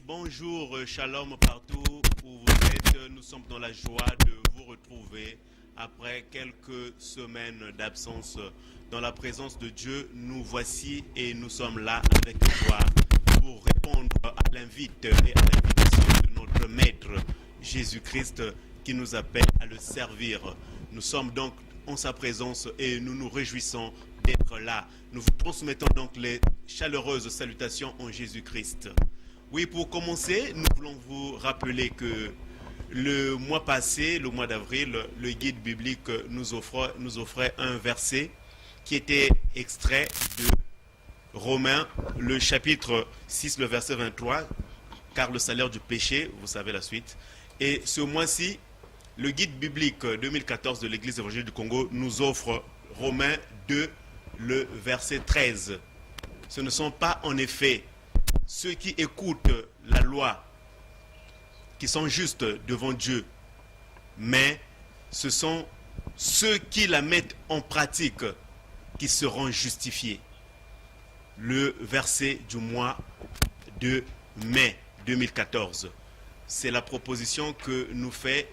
Bonjour, shalom partout où vous êtes. Nous sommes dans la joie de vous retrouver après quelques semaines d'absence dans la présence de Dieu. Nous voici et nous sommes là avec joie pour répondre à l'invite et à l'invitation de notre Maître Jésus-Christ qui nous appelle à le servir. Nous sommes donc en sa présence et nous nous réjouissons d'être là. Nous vous transmettons donc les chaleureuses salutations en Jésus-Christ. Oui, pour commencer, nous voulons vous rappeler que le mois passé, le mois d'avril, le guide biblique nous offrait un verset qui était extrait de Romains, le chapitre 6, le verset 23, car le salaire du péché, vous savez la suite. Et ce mois-ci, le guide biblique 2014 de l'Église évangélique du Congo nous offre Romains 2, le verset 13. Ce ne sont pas en effet ceux qui écoutent la loi, qui sont justes devant Dieu, mais ce sont ceux qui la mettent en pratique qui seront justifiés. Le verset du mois de mai 2014. C'est la proposition que nous fait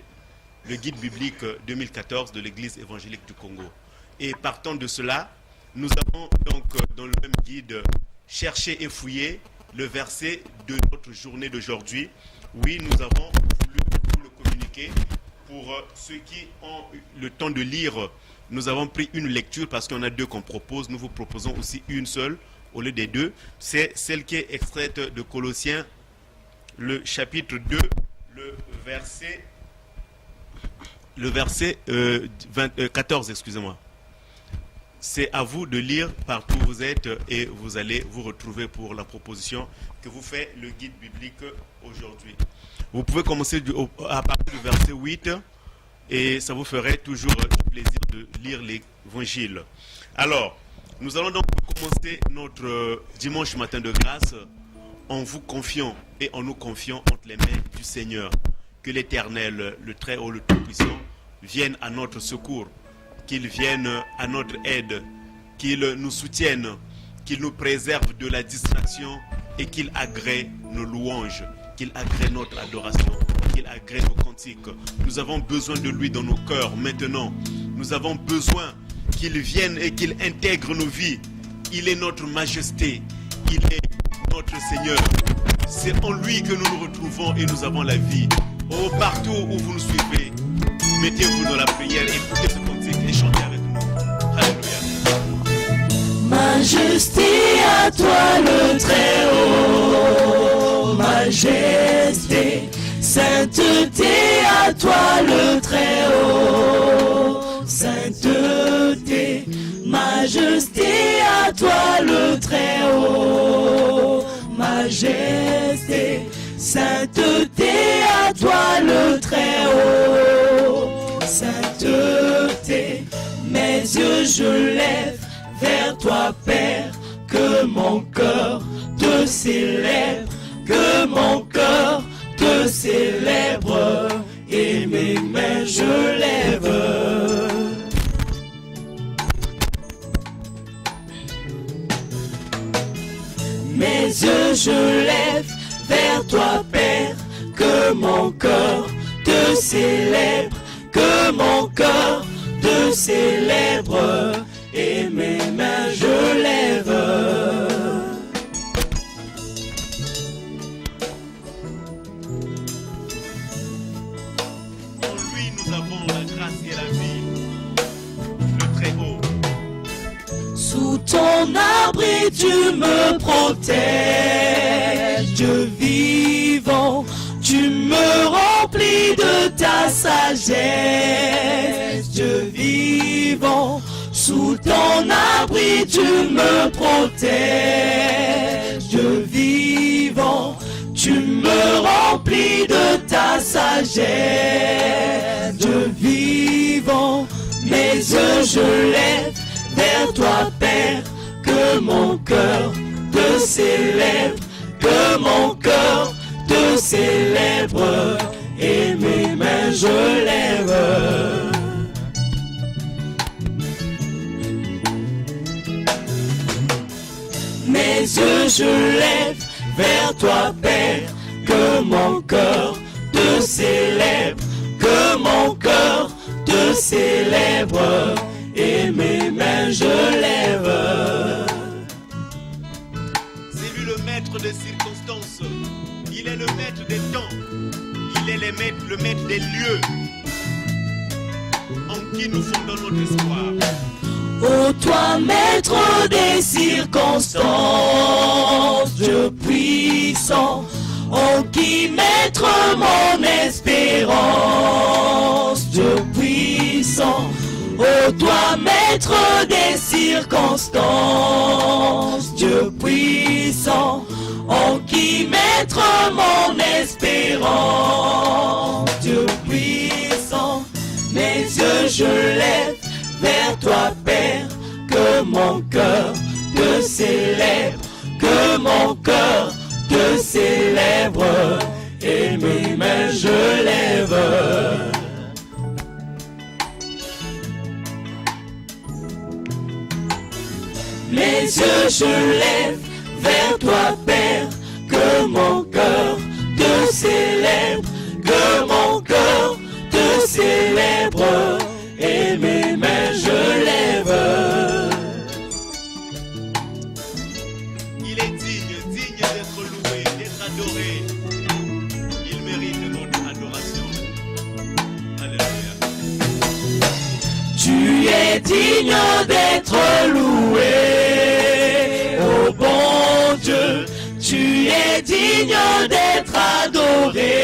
le guide biblique 2014 de l'Église évangélique du Congo. Et partant de cela, nous avons donc dans le même guide cherché et fouillé le verset de notre journée d'aujourd'hui. Oui, nous avons voulu vous le communiquer. Pour ceux qui ont le temps de lire, nous avons pris une lecture parce qu'on a deux qu'on propose. Nous vous proposons aussi une seule au lieu des deux. C'est celle qui est extraite de Colossiens, le chapitre 2, le verset 14, excusez-moi. C'est à vous de lire partout où vous êtes et vous allez vous retrouver pour la proposition que vous fait le guide biblique aujourd'hui. Vous pouvez commencer à partir du verset 8 et ça vous ferait toujours du plaisir de lire l'évangile. Alors, nous allons donc commencer notre dimanche matin de grâce en vous confiant et en nous confiant entre les mains du Seigneur. Que l'Éternel, le Très-Haut, le Tout-Puissant, vienne à notre secours. Qu'il vienne à notre aide, qu'il nous soutienne, qu'il nous préserve de la distraction et qu'il agrée nos louanges, qu'il agrée notre adoration, qu'il agrée nos cantiques. Nous avons besoin de lui dans nos cœurs maintenant. Nous avons besoin qu'il vienne et qu'il intègre nos vies. Il est notre majesté, il est notre Seigneur. C'est en lui que nous nous retrouvons et nous avons la vie. Oh, partout où vous nous suivez, mettez-vous dans la prière, écoutez ce cantique et chantez avec nous. Alléluia. Majesté à toi le Très-Haut, majesté, sainteté à toi le Très-Haut, sainteté, majesté à toi le Très-Haut, majesté, sainteté à toi le Très-Haut, sainteté, mes yeux je lève vers toi Père, que mon cœur te célèbre, que mon cœur te célèbre, et mes mains je lève. Mes yeux je lève vers toi Père, que mon cœur te célèbre, que mon cœur te célèbre, et mes mains je lève. En lui nous avons la grâce et la vie, le Très-Haut. Sous ton abri tu me protèges, sagesse, Dieu vivant, sous ton abri tu me protèges, Dieu vivant, tu me remplis de ta sagesse, Dieu vivant, mes yeux je lève vers toi Père, que mon cœur te célèbre, que mon cœur te célèbre, et mes mains je lève. Mes yeux je lève vers toi Père, que mon cœur te célèbre, que mon cœur te célèbre, et mes mains je lève. C'est lui le maître des circonstances, il est le maître des temps, il est le maître des lieux en qui nous fondons notre espoir. Ô toi maître des circonstances, Dieu puissant, en qui mettre mon espérance, Dieu puissant, ô toi maître des circonstances, Dieu puissant, en qui mettre mon espérance, Dieu puissant, mes yeux je lève vers toi Père, que mon cœur te célèbre, que mon cœur te célèbre, et mes mains je lève. Mes yeux je lève vers toi Père, que mon cœur te célèbre, que mon cœur te célèbre, et mes mains je lève. Il est digne d'être loué, d'être adoré. Il mérite notre adoration. Alléluia. Tu es digne d'être loué, ô bon Dieu. Tu es digne d'être adoré,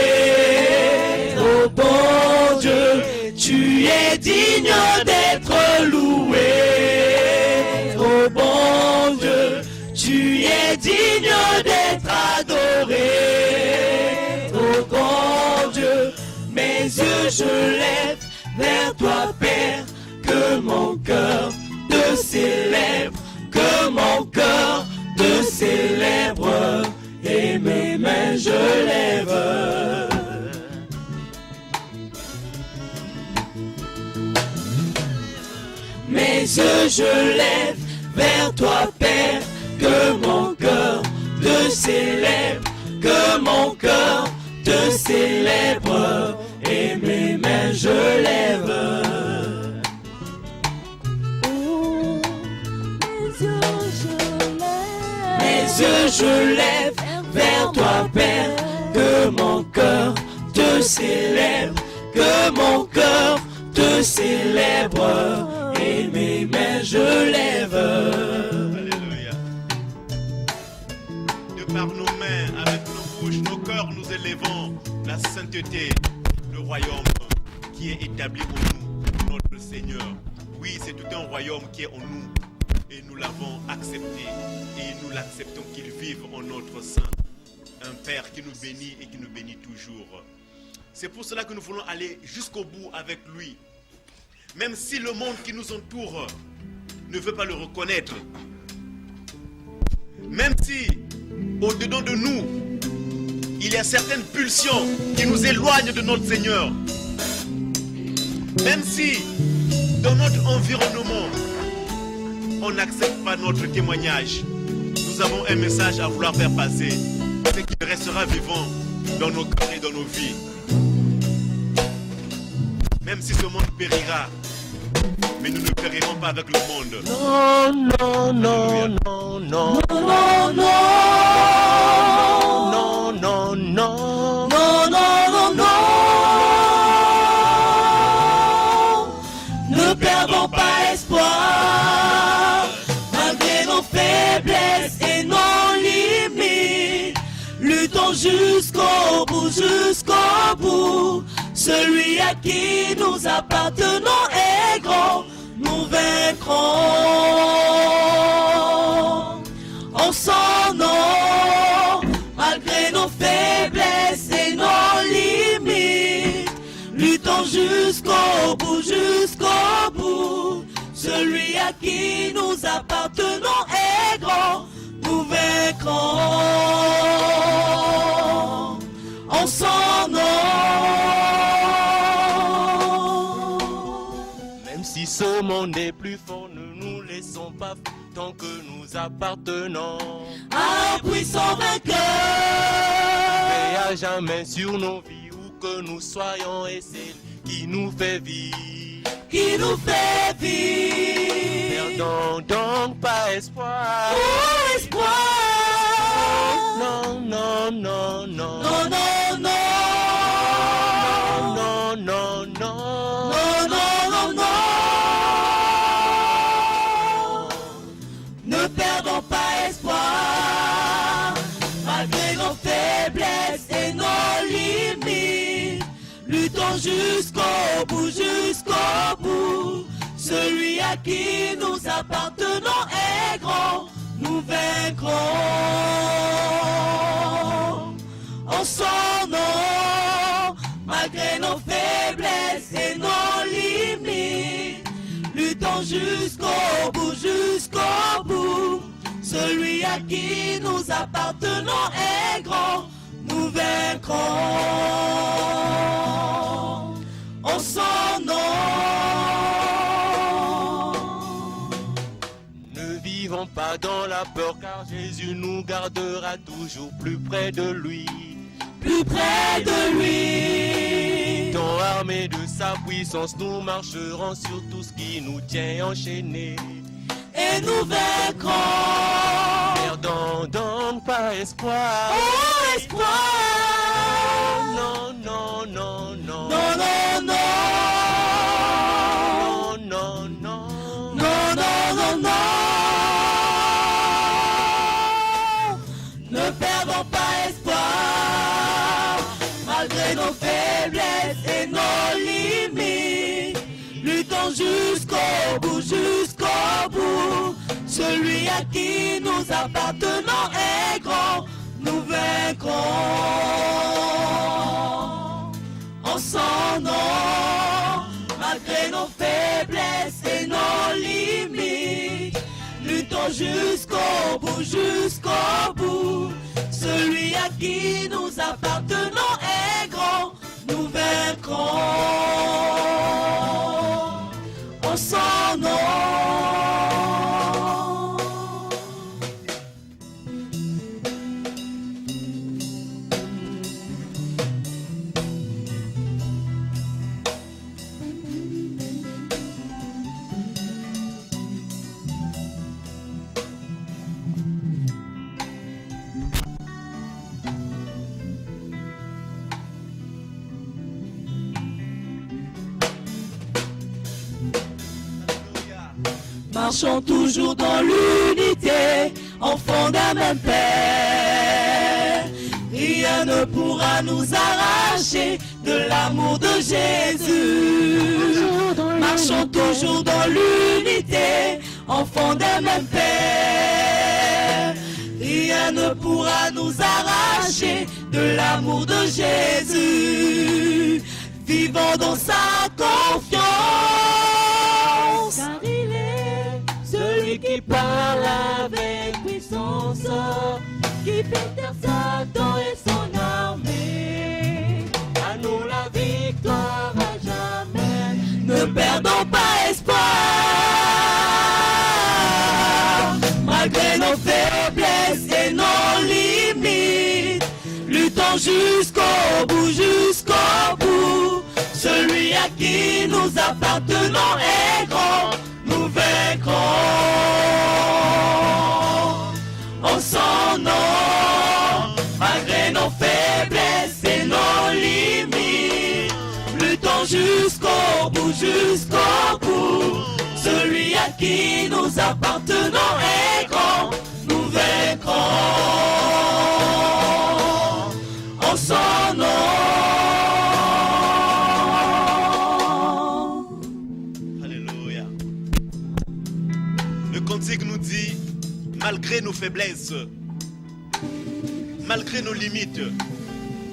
ô bon Dieu. Tu es digne d'être loué, ô bon Dieu. Tu es digne d'être adoré, ô bon Dieu. Mes yeux je lève vers toi Père, que mon cœur te célèbre, que mon cœur te célèbre, et mes mains je lève. Mes yeux je lève vers toi Père, que mon cœur te célèbre, que mon cœur te célèbre, et mes mains je lève. Mes yeux je lève vers toi Père, que mon cœur te célèbre, que mon cœur te célèbre, et mes mains je lève. Alléluia. De par nos mains, avec nos bouches, nos cœurs, nous élevons la sainteté, le royaume qui est établi en nous, notre Seigneur. Oui, c'est tout un royaume qui est en nous, et nous l'avons accepté, et nous l'acceptons qu'il vive en notre sein. Un Père qui nous bénit et qui nous bénit toujours. C'est pour cela que nous voulons aller jusqu'au bout avec lui. Même si le monde qui nous entoure ne veut pas le reconnaître. Même si, au-dedans de nous, il y a certaines pulsions qui nous éloignent de notre Seigneur. Même si, dans notre environnement, on n'accepte pas notre témoignage, nous avons un message à vouloir faire passer. C'est qu'il restera vivant dans nos cœurs et dans nos vies. Même si ce monde périra, mais nous ne périrons pas avec le monde. Non, non, non, non, non, non, non, non, non, non, non, non, non. Ne perdons pas espoir, malgré nos faiblesses et nos limites. Luttons jusqu'au bout, Celui à qui nous appartenons est grand. Nous vaincrons en son nom, malgré nos faiblesses et nos limites. Luttons jusqu'au bout, jusqu'au bout. Celui à qui nous appartenons est grand. Nous vaincrons en son nom. Même si ce monde est plus fort, ne nous laissons pas tant que nous appartenons À un puissant vainqueur et à jamais sur nos vies, où que nous soyons, et c'est qui nous fait vivre. qui nous fait vivre. Perdons donc pas espoir. Oh, espoir. Non, non, non, non. Non, non, non. Non, non, non. Non, non, non, non. Ne perdons pas espoir, malgré nos faiblesses et nos limites. Luttons jusqu'au bout, jusqu'au bout. Celui à qui nous appartenons est grand. Nous vaincrons en son nom, malgré nos faiblesses et nos limites. Luttons jusqu'au bout, jusqu'au bout. Celui à qui nous appartenons est grand. Nous vaincrons en son nom. Ne vivons pas dans la peur, car Jésus nous gardera toujours plus près de lui. Plus près de lui. Tant armés de sa puissance, nous marcherons sur tout ce qui nous tient enchaînés. Et nous vaincrons. Perdons donc pas espoir. Oh, espoir. Non, non, non, non. Non, non, non. Non, non, non. Non, non, non, non. Ne perdons pas espoir, malgré nos faiblesses et nos limites. Luttons jusqu'au bout, jusqu'au bout. Celui à qui nous appartenons est grand. Nous vaincrons en son nom, malgré nos faiblesses et nos limites. Luttons jusqu'au bout, jusqu'au bout. Celui à qui nous appartenons est grand. Nous vaincrons en son nom. Marchons toujours dans l'unité, enfants d'un même Père. Rien ne pourra nous arracher de l'amour de Jésus. Marchons toujours dans l'unité, enfants d'un même Père. Rien ne pourra nous arracher de l'amour de Jésus. Vivons dans sa confiance, car il est celui qui parle avec puissance, qui fait taire Satan et son armée. À nous la victoire à jamais. Ne perdons pas espoir, malgré nos faiblesses et nos limites. Luttons jusqu'au bout, jusqu'au bout. Celui à qui nous appartenons est grand. Nous vaincrons en son nom, malgré nos faiblesses et nos limites. Luttons jusqu'au bout, jusqu'au bout. Celui à qui nous appartenons est grand. Nous vaincrons en son nom. faiblesses, malgré nos limites,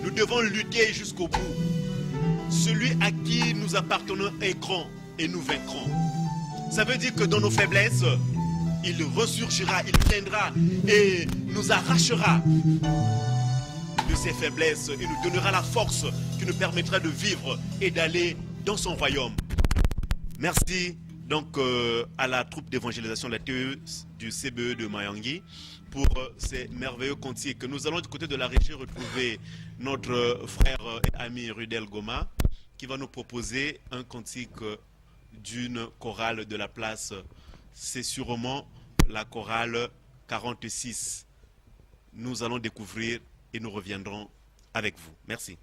nous devons lutter jusqu'au bout. Celui à qui nous appartenons est grand et nous vaincrons. Ça veut dire que dans nos faiblesses, il ressurgira, il viendra et nous arrachera de ces faiblesses. Il nous donnera la force qui nous permettra de vivre et d'aller dans son royaume. Merci donc à la troupe d'évangélisation de la TE du CBE de Mayangui pour ces merveilleux cantiques. Nous allons du côté de la régie retrouver notre frère et ami Rudel Goma qui va nous proposer un cantique d'une chorale de la place. C'est sûrement la chorale 46. Nous allons découvrir et nous reviendrons avec vous. Merci.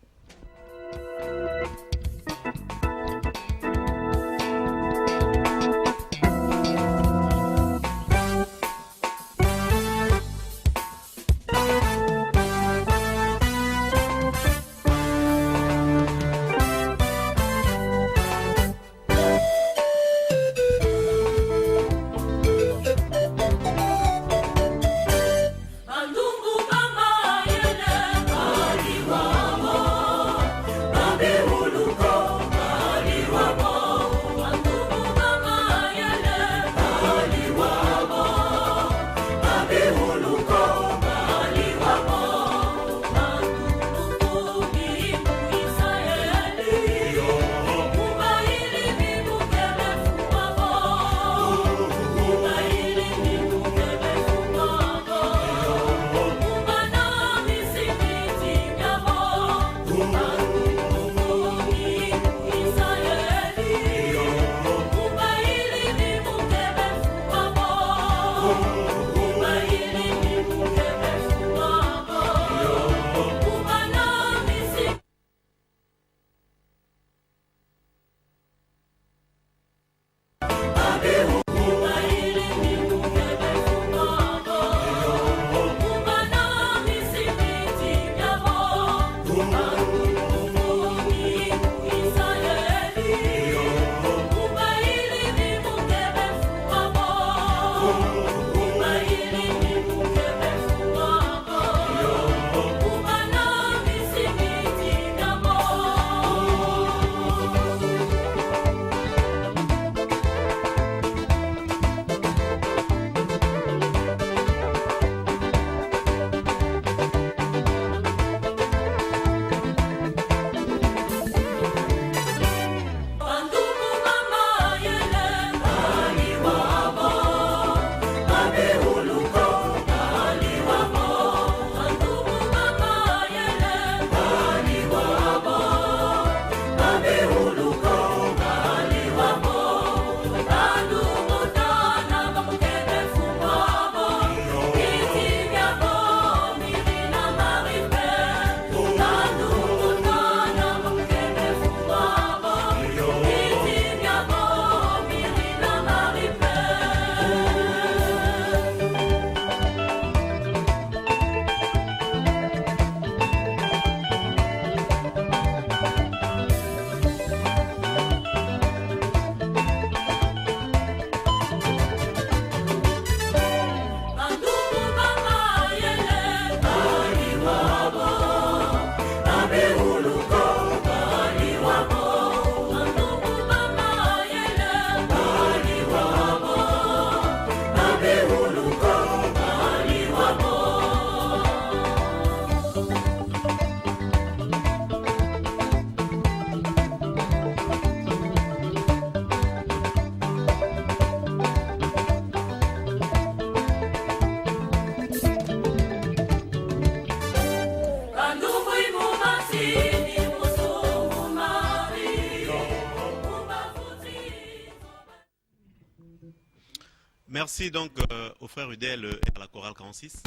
Merci donc au frère Rudel et à la chorale 46.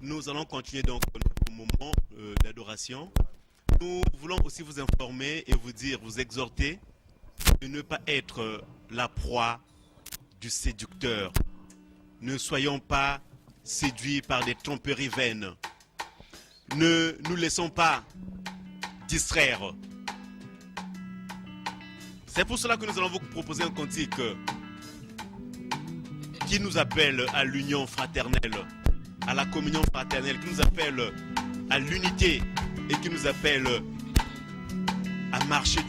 Nous allons continuer donc notre moment d'adoration. Nous voulons aussi vous informer et vous dire, vous exhorter de ne pas être la proie du séducteur. Ne soyons pas séduits par des tromperies vaines. Ne nous laissons pas distraire. C'est pour cela que nous allons vous proposer un cantique qui nous appelle à l'union fraternelle. à la communion fraternelle, qui nous appelle à l'unité et qui nous appelle à marcher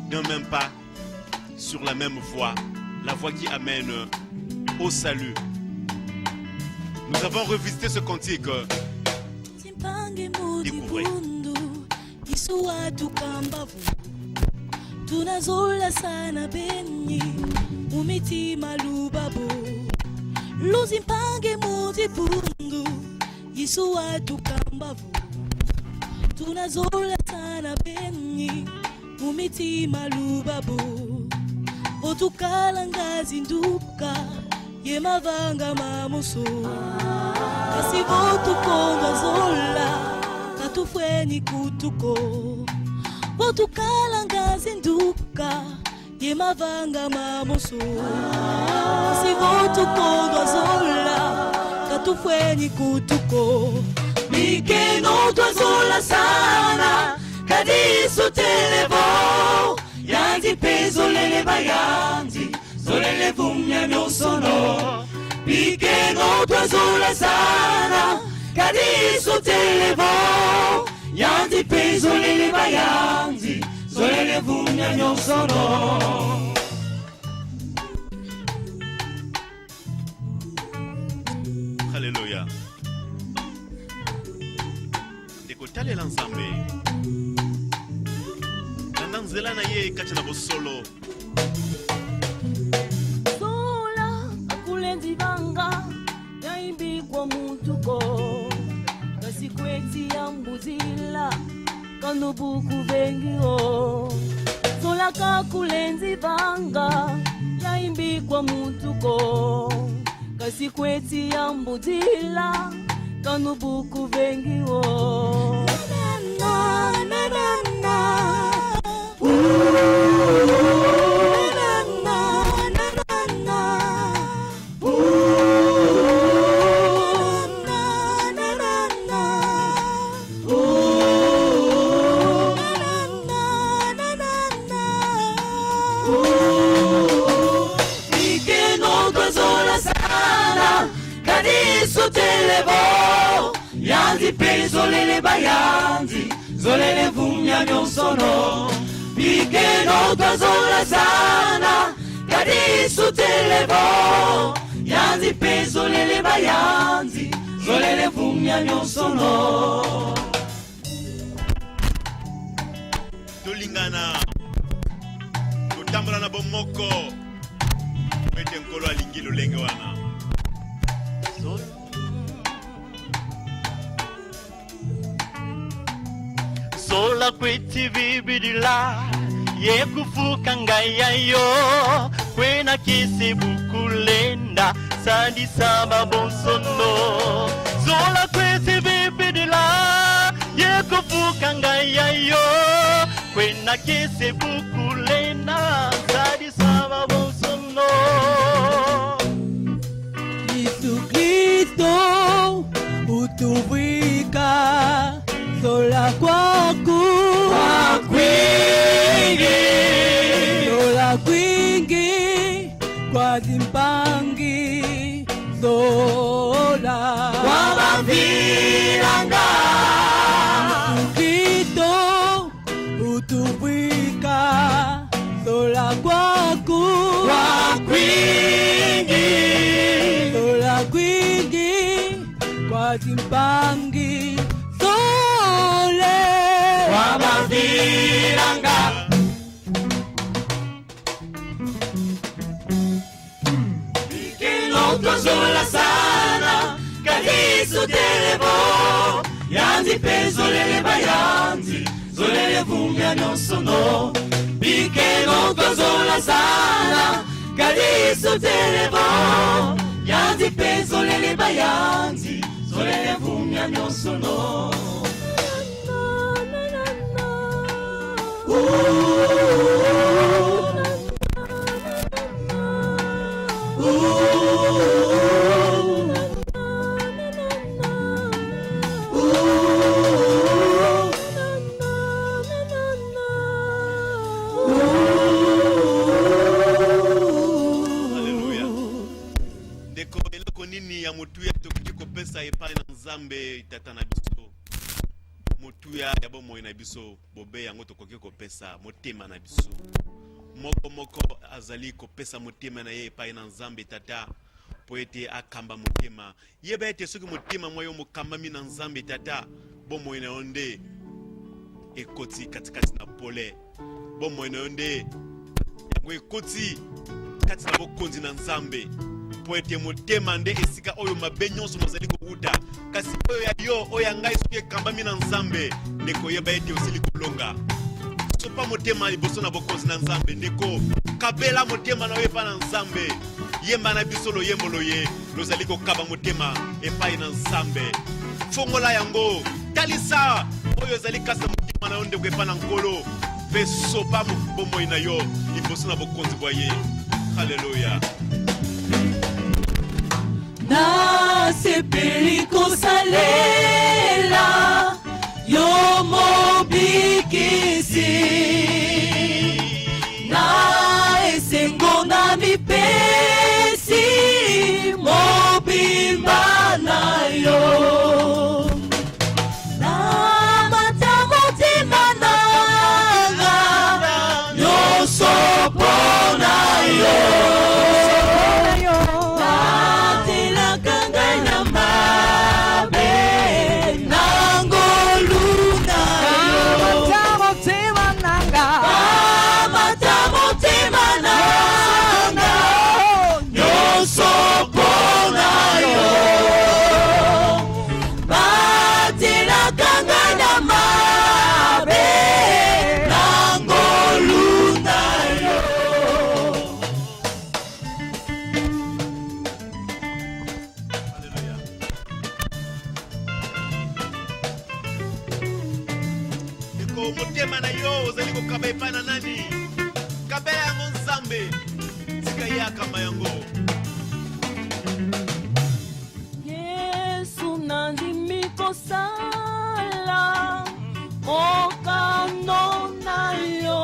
d'un même pas sur la même voie, la voie qui amène au salut. Nous avons revisité ce cantique. Découvrez. Tunazola sana benyi umitima lubabo luzimpange muzipundu Yesu atukambavu. Tunazola sana benyi umitima lubabo otukala ngazi nduka yemavanga mamuso kasivo tukondwa zola katufweni kutuko otukala ngazi nduka yemavanga mamuso kasivo tukondwa zola katufweni kutuko mikeno twazola sana kadiso televo yanzi pezo lele bayanzi zolele vumya myosono pikeno twazola sana kadiso televo yanzi pezo lele bayanzi zolele vumya myosono. Alléluia. Décotaler l'ensemble. Nzela na ye kati na bosolo sola akulenzi vanga yaimbikwa mutuko kasi kweti ya mbuzila kanubuku vengio sola kakulenzi vanga yaimbikwa mutuko kasi kweti ya mbuzila kanubuku vengio na na na na. Zolele bayanzi, zolele vumya myosono Pikeno twazola sana, kadisu televo Yanzi pe zolele bayanzi, zolele vumya myosono Tolingana, tutambula na bomoko Pete nkolo alingi lolenge wana Sola kweti bibidila ye kufuka ngaya yo kwena kisi bukulenda sandi saba bonsono Sola kweti bibidila ye kufuka ngaya yo kwena kisi bukulenda sandi saba bonsono Yesu Kristo utubika sola kwaku Wakwingi sola kwingi kwa zimpangi sola Wabaviranga Ukito utubika sola kwaku Wakwingi sola kwingi kwa zimpangi Wabaviranga Mikeno twazola sana Kadisu televo Yanzi pe zolele bayanzi Zolele vumya nyosono Mikeno twazola sana Kadisu televo Yanzi pe zolele bayanzi Zolele vumya nyosono kopesa epai na Nzambe tata na biso. Motuya ya bomoi na biso bobe yango tokoki kopesa motema na biso. Moko azali kopesa motema na ye epai na Nzambe tata po ete akamba motema. Yeba ete soki motema moyo mokambami na Nzambe tata bomoi na onde ekoti katikati na pole. Bomoi na onde yango ekoti kati na bokonzi na Nzambe. Po ete motema nde esika oyo mabe nyonso mazali kouta. Kasi oyo ya yo oyo ngai soki ekambami na Nzambe ndeko yeba ete osili kolonga. Sopa motema liboso na bokonzi na Nzambe ndeko kabela motema na epa na Nzambe. Yemba na biso lo yembolo ye lozali kokaba motema epai na Nzambe. Fongola yango talisa oyo ezali kasa motema na ndeko epa na nkolo. Pe sopa bomoi na yo liboso na bokonzi bwa ye. Haleluya. Na sepeli kosalela yo mobikisi na esengo na mipesi mobimba na yo na mata motema nanga nyonso pona yo. Motema na yo ozali kokaba epai na nani? Kabela yango Nzambe tika ye akamba yango. Yesu nandimi kosala mokano na yo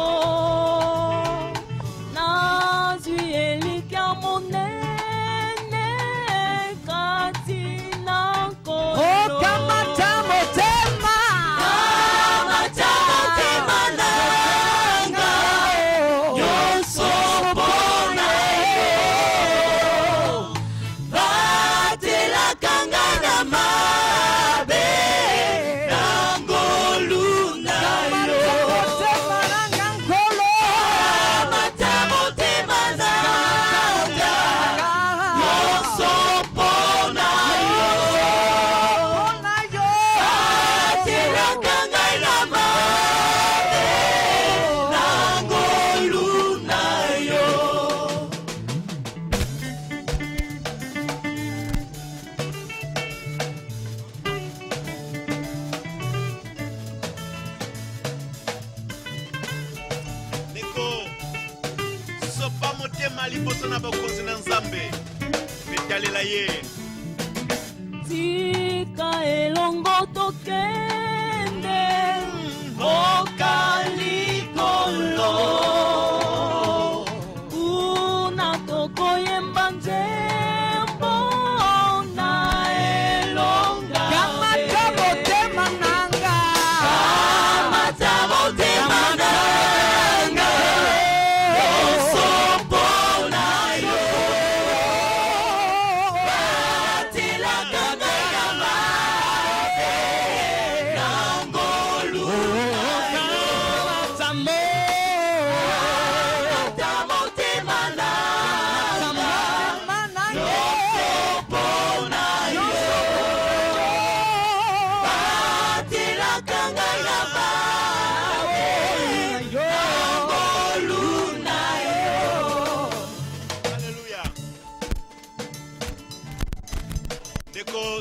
nazwi elikya monene kati na nkolo. Okamata motema liboso na bokonzi na Nzambe metalela ye tika elongo tokende okalikolo kuna tokoyemba nzembo na elonga kamata motema nanga kamata motema nanga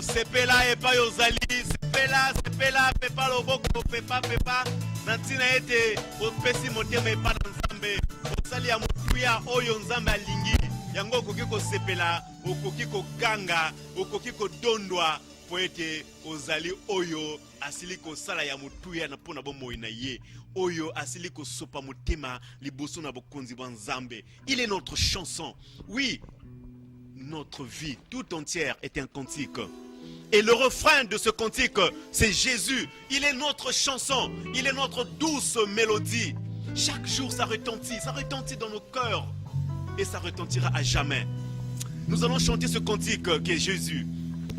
sepela epai ozali sepela pepa loboko pepa na ntina ete opesi motema epai na Nzambe osali ya motuya oyo Nzambe alingi yango okoki kosepela okoki koganga okoki kodondwa po ete ozali oyo asili kosala ya motuya na mpona bomoi na ye oyo asili kosopa motema liboso na bokonzi bwa Nzambe. Il est notre chanson. Oui, notre vie tout entière est un cantique. Et le refrain de ce cantique, c'est Jésus. Il est notre chanson, il est notre douce mélodie. Chaque jour, ça retentit dans nos cœurs. Et ça retentira à jamais. Nous allons chanter ce cantique qui est Jésus.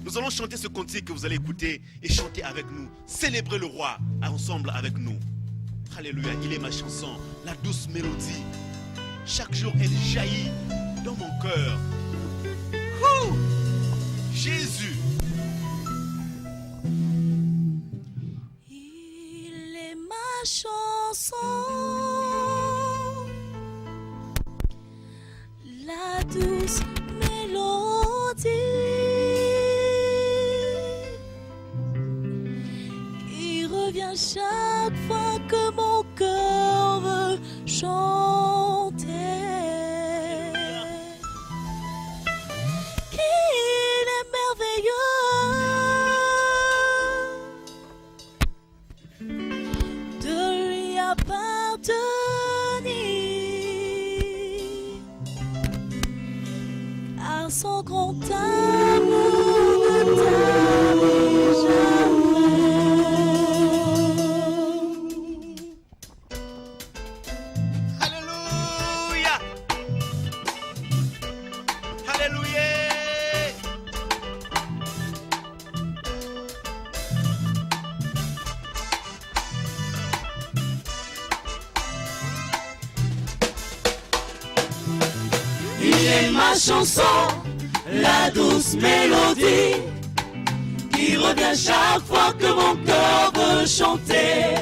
Nous allons chanter ce cantique que vous allez écouter et chanter avec nous. Célébrer le roi ensemble avec nous. Alléluia, il est ma chanson, la douce mélodie. Chaque jour, elle jaillit dans mon cœur. Jésus. Il est ma chanson, la douce mélodie qui revient chaque fois que mon cœur veut chanter. Qu'il est merveilleux de lui appartenir, car son grand amour ne tarit jamais. Alléluia. Alléluia. Il est ma chanson, la douce mélodie qui revient chaque fois que mon cœur veut chanter.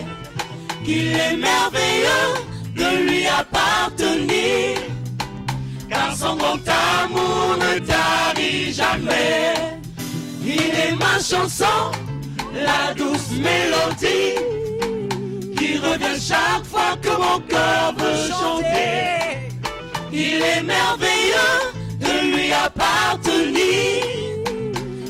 Qu'il est merveilleux de lui appartenir, car son grand amour ne tarit jamais. Il est ma chanson, la douce mélodie qui revient chaque fois que mon cœur veut chanter. Il est merveilleux de lui appartenir,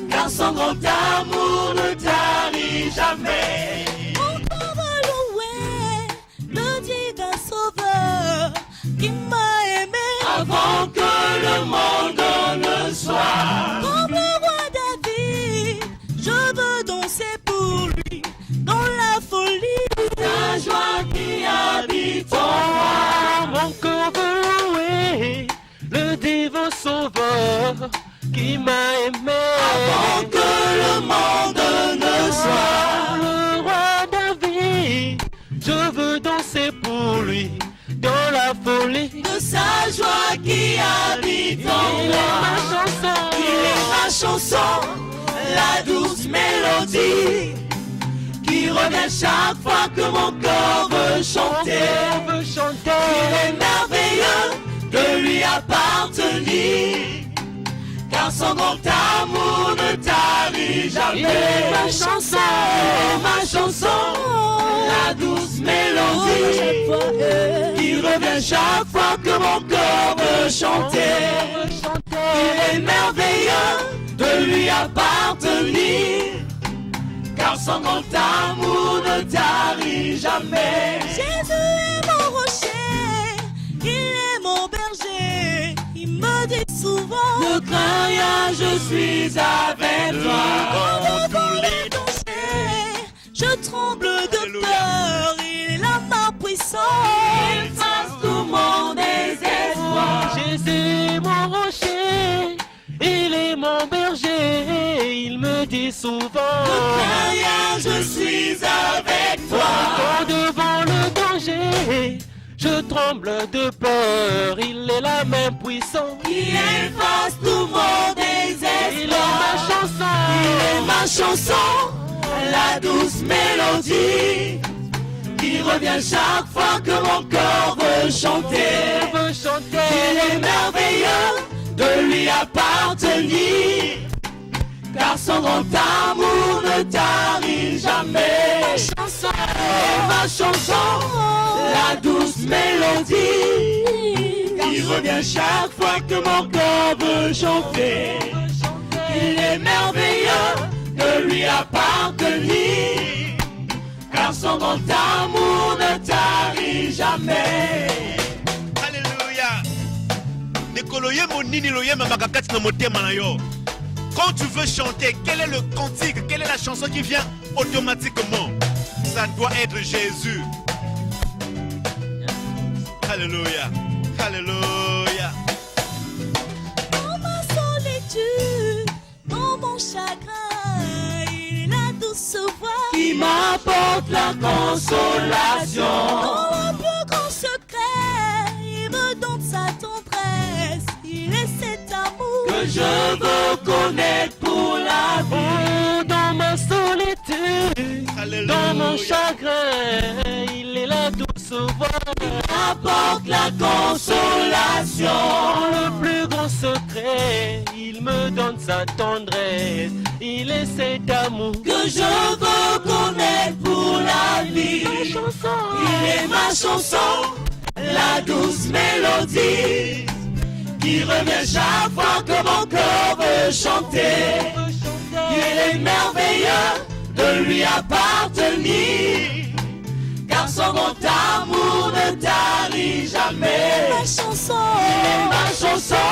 car son grand amour ne tarit jamais. Mon corps va louer le divin sauveur qui m'a aimé avant que le monde ne soit. Comme le roi David, je veux danser pour lui dans la folie. La joie qui habite en moi. Mon corps veut louer le divin sauveur qui m'a aimé Avant que le monde ne soit. Le roi David, je veux danser pour lui dans la folie De sa joie qui habite en Il est ma moi. chanson, Il est ma chanson, la douce mélodie qui revient chaque fois que mon cœur veut chanter. on veut chanter. Il est merveilleux de lui appartenir, car son grand amour ne tarit jamais. Il est ma chanson, Ma chanson, la douce mélodie qui revient chaque fois que mon cœur veut chanter. on veut chanter. Il est merveilleux de lui appartenir, car son grand amour ne tarit jamais. Jésus est mon rocher, il est mon berger, il me dit souvent: ne crains rien, je suis avec toi. Quand devant les dangers, je tremble de peur, il est là ma puissance, il efface tout mon désespoir. Jésus est mon rocher, il est mon berger, il me dit souvent Ne crains rien, je suis avec toi. quand devant le danger, je tremble de peur, il est la main puissante. Il efface tout mon Il est désespoir. ma chanson, Il est ma chanson, la douce mélodie qui revient chaque fois que mon cœur veut chanter. je veux chanter. Il est merveilleux de lui appartenir, car son grand amour ne tarit jamais. Ma chanson, la douce mélodie qui revient chaque fois que mon cœur veut chanter. Il est merveilleux de lui appartenir, car son grand amour ne tarit jamais. Alléluia. Nekolo ye monini lo ye mabaka kati na motema na yo. Quand tu veux chanter, quel est le cantique, quelle est la chanson qui vient automatiquement? Ça doit être Jésus. Alléluia. Alléluia. Dans ma solitude, dans mon chagrin, il est la douce voix qui m'apporte la consolation. Dans le plus grand secret, il me donne sa tendresse. Il est cet amour que je veux connaître pour la vie. Oh, dans ma solitude, Alléluia. dans mon chagrin, il est la douce voix. Apporte la consolation. Dans le plus grand secret, il me donne sa tendresse. Il est cet amour Que je veux connaître pour la vie. Il est ma chanson, la douce mélodie qui revient chaque fois que mon cœur veut chanter. Il est merveilleux de lui appartenir, car son grand amour ne tarit jamais. ma chanson, Il est ma chanson,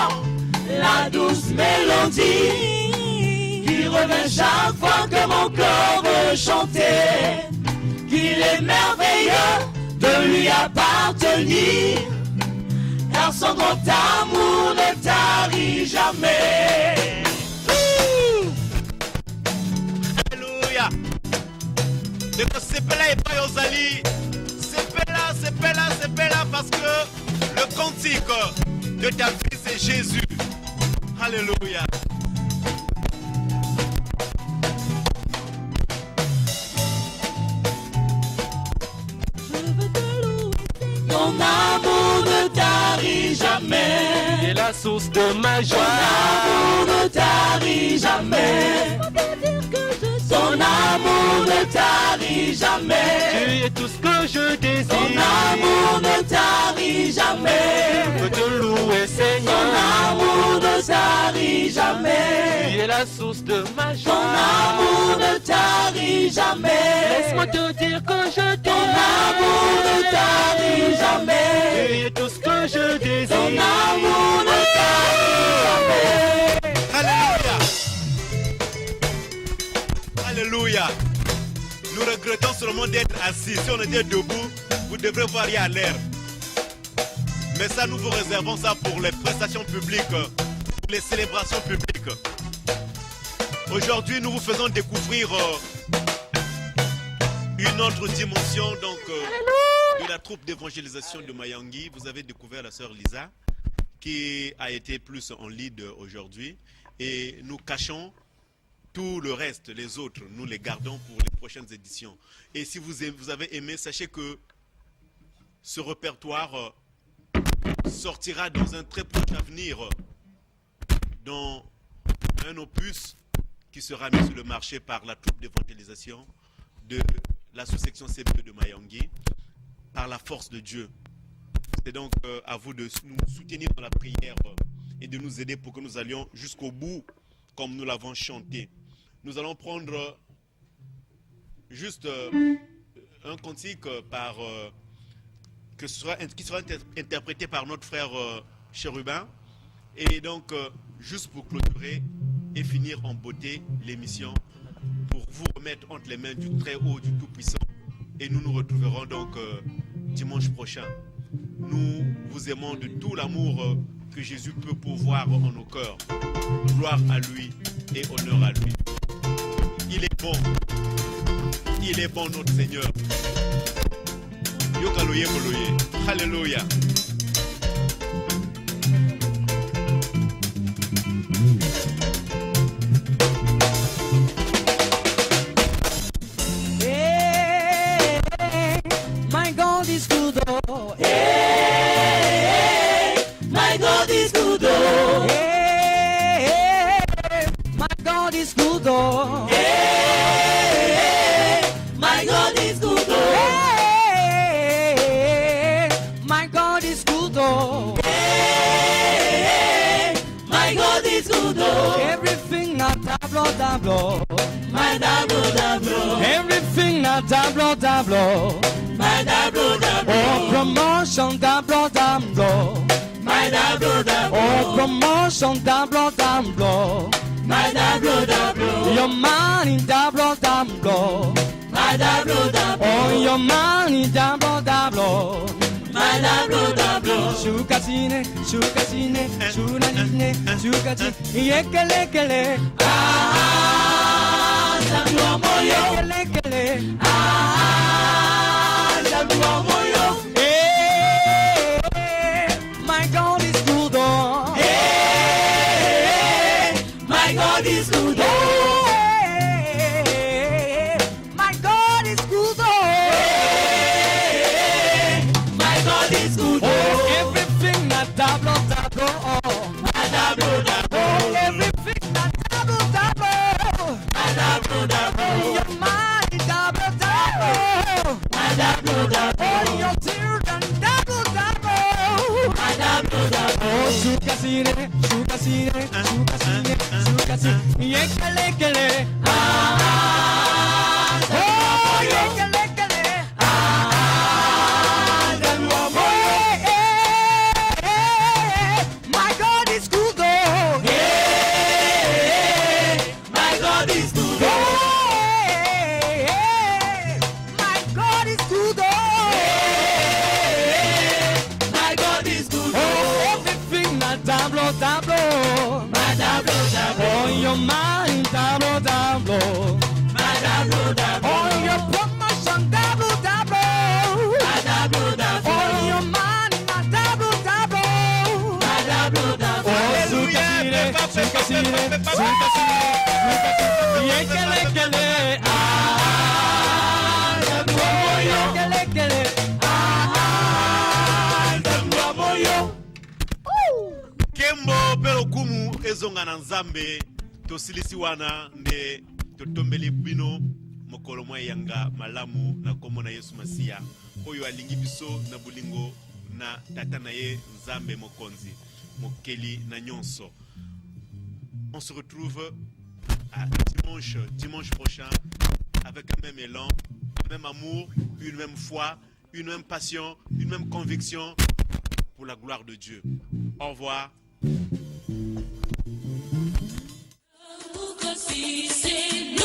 la douce mélodie qui revient chaque fois que mon cœur veut chanter. Qu'il est merveilleux de lui appartenir, car son grand amour ne tarit jamais. Alléluia. Donc sepela et pas Yozali. Sepela parce que le cantique de ta vie c'est Jésus. Alléluia. je veux te louer. Ton amour ne tarit jamais. Il est la source de ma Ton joie. amour ne tarit jamais. Faut bien dire que je suis Ton amour ne tarit jamais. Tu es tout ce que je désire. Ton amour ne tarit jamais. Je veux te louer, Ton Seigneur. amour ne tarit Tu jamais. es la source de ma Ton joie. amour ne tarit jamais. Laisse-moi te dire que je Ton amour ne tarit jamais. Tu es tout ce que je désire. Ton amour ne tarit jamais. Alléluia. Alléluia. Nous regrettons seulement d'être assis. Si on était debout, vous devrez voir, il y a l'air. Mais ça, nous vous réservons ça pour les prestations publiques, les célébrations publiques. Aujourd'hui, nous vous faisons découvrir une autre dimension donc, de la troupe d'évangélisation de Mayangi. Vous avez découvert la sœur Lisa, qui a été plus en lead aujourd'hui. Et nous cachons tout le reste, les autres, nous les gardons pour les prochaines éditions. Et si vous avez aimé, sachez que ce répertoire sortira dans un très proche avenir dans un opus qui sera mis sur le marché par la troupe d'évangélisation de la sous-section CP de Mayangi, par la force de Dieu. C'est donc à vous de nous soutenir dans la prière et de nous aider pour que nous allions jusqu'au bout comme nous l'avons chanté. Nous allons prendre juste un cantique qui sera interprété par notre frère Chérubin. Et donc, juste pour clôturer et finir en beauté l'émission, pour vous remettre entre les mains du Très-Haut, du Tout-Puissant. Et nous nous retrouverons donc dimanche prochain. Nous vous aimons de tout l'amour que Jésus peut pourvoir en nos cœurs. Gloire à lui et honneur à lui. Il est bon. Il est bon notre Seigneur. Yokaloye Moloye. Alléluia. Hey, my God is good. Oh. Hey, my God is good. Oh. Hey, my God is good. Oh. Hey, my God is good. Oh. Hey, my God is good. Oh. Hey, my God is good. Oh. Everything not tableau. My dablo. Everything not tableau. My dablo. Oh, promotion tableau. My dablo. Oh, promotion tableau. my dablo dablo. Your money dablo dablo. My dablo dablo. Oh, your money dablo dablo. My dablo dablo. Shukasine, shukasine, shunanine, shukachi, yekelekele. Ah, dablo moyo. Yekelekele. Ah, dablo moyo. Hey, my God is good. Oh. Hey, my God is good. Hey, my God is good. Oh. My God is good. Oh, everything that dablo dablo. Oh, My dablo dablo. oh, everything that dablo dablo. My dablo dablo. Your money dablo dablo. My dablo dablo. Oh, your children dablo dablo. My dablo dablo. Oh, shukasine, shukasine, shukasine, shukasine, yekelekele. Ah, Oh, yekelekele. dablo moyo. Hey, my God is good. Oh, Hey, my God is good. hey, my God is good. Hey, my God is good. Oh, everything that dablo dablo. My dablo dablo. Oh, your mind dablo dablo. My dablo dablo. Oh, your promotion dablo dablo. My dablo dablo. Oh, your money dablo dablo. My dablo dablo. Oh, shukasine, shukasine, shukasine, yekelekele. Ah, dablo moyo. Yekelekele. Ah, dablo moyo. Kembo pelokumu ezonga na nzambe tosilisi wana nde totombeli bino mokolo mwa yanga malamu na kombo na Yesu Masiya oyo alingi biso na bulingo na tata na ye nzambe mokonzi mokeli na nyonso. On se retrouve à dimanche prochain avec un même élan, un même amour, une même foi, une même passion, une même conviction pour la gloire de Dieu. Au revoir. Si c'est nous.